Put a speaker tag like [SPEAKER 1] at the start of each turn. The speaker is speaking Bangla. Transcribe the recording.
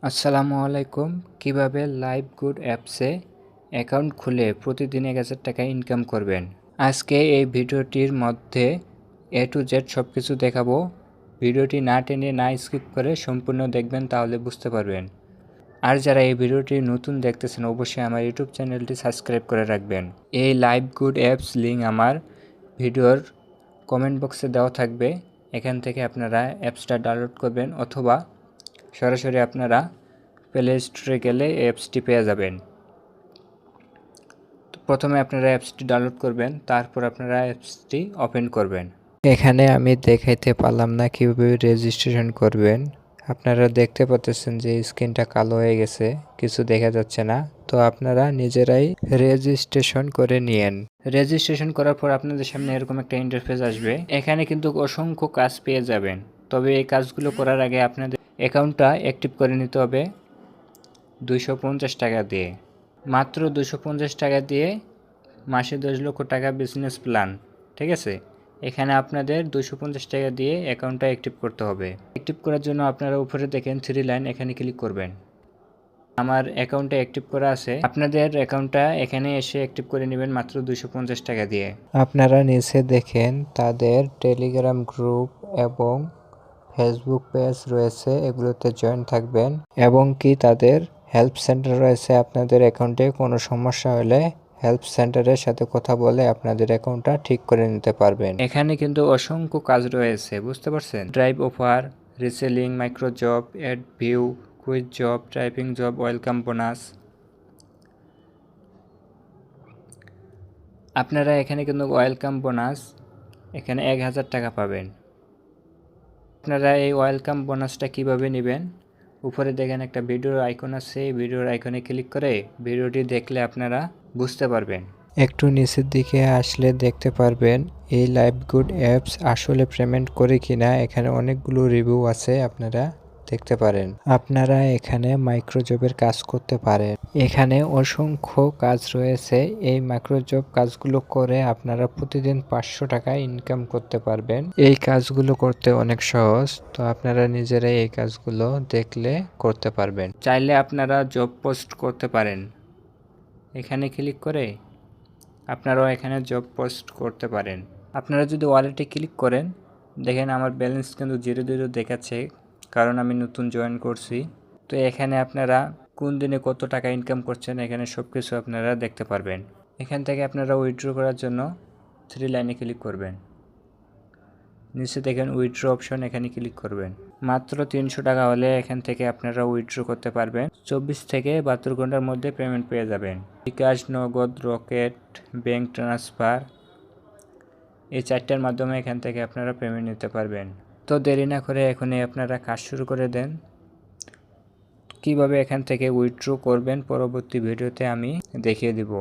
[SPEAKER 1] আসসালামু আলাইকুম। কিভাবে লাইভগুড অ্যাপসে অ্যাকাউন্ট খুলে প্রতিদিন ১,০০০ টাকা ইনকাম করবেন। আজকে এই ভিডিওটির মধ্যে A to Z সব কিছু দেখাবো। ভিডিওটি না টেনে না স্কিপ করে সম্পূর্ণ দেখবেন, তাহলে বুঝতে পারবেন। আর যারা এই ভিডিওটি নতুন দেখতেছেন অবশ্যই আমার ইউটিউব চ্যানেলটি সাবস্ক্রাইব করে রাখবেন। এই লাইভগুড অ্যাপস লিঙ্ক আমার ভিডিওর কমেন্ট বক্সে দেওয়া থাকবে। এখান থেকে আপনারা অ্যাপসটা ডাউনলোড করবেন অথবা সরাসরি আপনারা প্লে স্টোরে গেলে অ্যাপসটি পেয়ে যাবেন। তো প্রথমে আপনারা অ্যাপসটি ডাউনলোড করবেন, তারপর আপনারা অ্যাপসটি ওপেন করবেন। এখানে আমি দেখাইতে পারলাম না কীভাবে রেজিস্ট্রেশন করবেন। আপনারা দেখতে পাচ্ছেন যে স্ক্রিনটা কালো হয়ে গেছে, কিছু দেখা যাচ্ছে না। তো আপনারা নিজেরাই রেজিস্ট্রেশন করে নিয়েন। রেজিস্ট্রেশন করার পর আপনাদের সামনে এরকম একটা ইন্টারফেস আসবে। এখানে কিন্তু অসংখ্য কাজ পেয়ে যাবেন, তবে এই কাজগুলো করার আগে আপনাদের অ্যাকাউন্টটা অ্যাক্টিভ করে নিতে হবে 250 টাকা দিয়ে। মাত্র 250 টাকা দিয়ে মাসে 10 লক্ষ টাকা বিজনেস প্ল্যান। ঠিক আছে, এখানে আপনাদের 250 টাকা দিয়ে অ্যাকাউন্টটা অ্যাক্টিভ করতে হবে। অ্যাক্টিভ করার জন্য আপনারা উপরে দেখেন 3 লাইন, এখানে ক্লিক করবেন। আমার অ্যাকাউন্টটা অ্যাক্টিভ করা আছে, আপনাদের অ্যাকাউন্টটা এখানে এসে অ্যাক্টিভ করে নেবেন মাত্র 250 টাকা দিয়ে। আপনারা নিচে দেখেন তাদের টেলিগ্রাম গ্রুপ এবং ফেসবুক পেজ রয়েছে, এগুলোতে জয়েন থাকবেন এবং কি তাদের হেল্প সেন্টার রয়েছে। আপনাদের অ্যাকাউন্টে কোনো সমস্যা হলে হেল্প সেন্টারের সাথে কথা বলে আপনাদের অ্যাকাউন্টটা ঠিক করে নিতে পারবেন। এখানে কিন্তু অসংখ্য কাজ রয়েছে, বুঝতে পারছেন। Drive offer, reselling, micro job, add view, quiz job, typing job, welcome bonus. আপনারা এখানে কিন্তু ওয়েলকাম বোনাস এখানে 1,000 টাকা পাবেন। আপনারা এই ওয়েলকাম বোনাসটা কিভাবে নেবেন, উপরে দেখেন একটা ভিডিওর আইকন আছে, এই ভিডিওর আইকনে ক্লিক করে ভিডিওটি দেখলে আপনারা বুঝতে পারবেন। একটু নিচের দিকে আসলে দেখতে পারবেন এই লাইভগুড অ্যাপস আসলে পেমেন্ট করে কিনা। এখানে অনেকগুলো রিভিউ আছে, আপনারা দেখতে পারেন। আপনারা এখানে মাইক্রোজবের কাজ করতে পারেন। এখানে অসংখ্য কাজ রয়েছে, এই মাইক্রোজব কাজগুলো করে আপনারা প্রতিদিন 500 টাকা ইনকাম করতে পারবেন। এই কাজগুলো করতে অনেক সহজ, তো আপনারা নিজেরাই এই কাজগুলো দেখলে করতে পারবেন। চাইলে আপনারা জব পোস্ট করতে পারেন, এখানে ক্লিক করে আপনারাও এখানে জব পোস্ট করতে পারেন। আপনারা যদি ওয়ালেটে ক্লিক করেন, দেখেন আমার ব্যালেন্স কিন্তু 0 দেখাচ্ছে, কারণ আমি নতুন জয়েন করছি। তো এখানে আপনারা কোন দিনে কত টাকা ইনকাম করছেন এখানে সব কিছু আপনারা দেখতে পারবেন। এখান থেকে আপনারা উইথড্র করার জন্য 3 লাইনে ক্লিক করবেন। নিচে দেখেন উইথড্র অপশন, এখানে ক্লিক করবেন। মাত্র 300 টাকা হলে এখান থেকে আপনারা উইথড্র করতে পারবেন। 24 থেকে 72 ঘন্টার মধ্যে পেমেন্ট পেয়ে যাবেন। বিকাশ, নগদ, রকেট, ব্যাংক ট্রান্সফার, এই 4টার মাধ্যমে এখান থেকে আপনারা পেমেন্ট নিতে পারবেন। তো দেরি না করে এখনই আপনারা কাজ শুরু করে দেন। কিভাবে এখান থেকে উইথড্র করবেন পরবর্তী ভিডিওতে আমি দেখিয়ে দিব।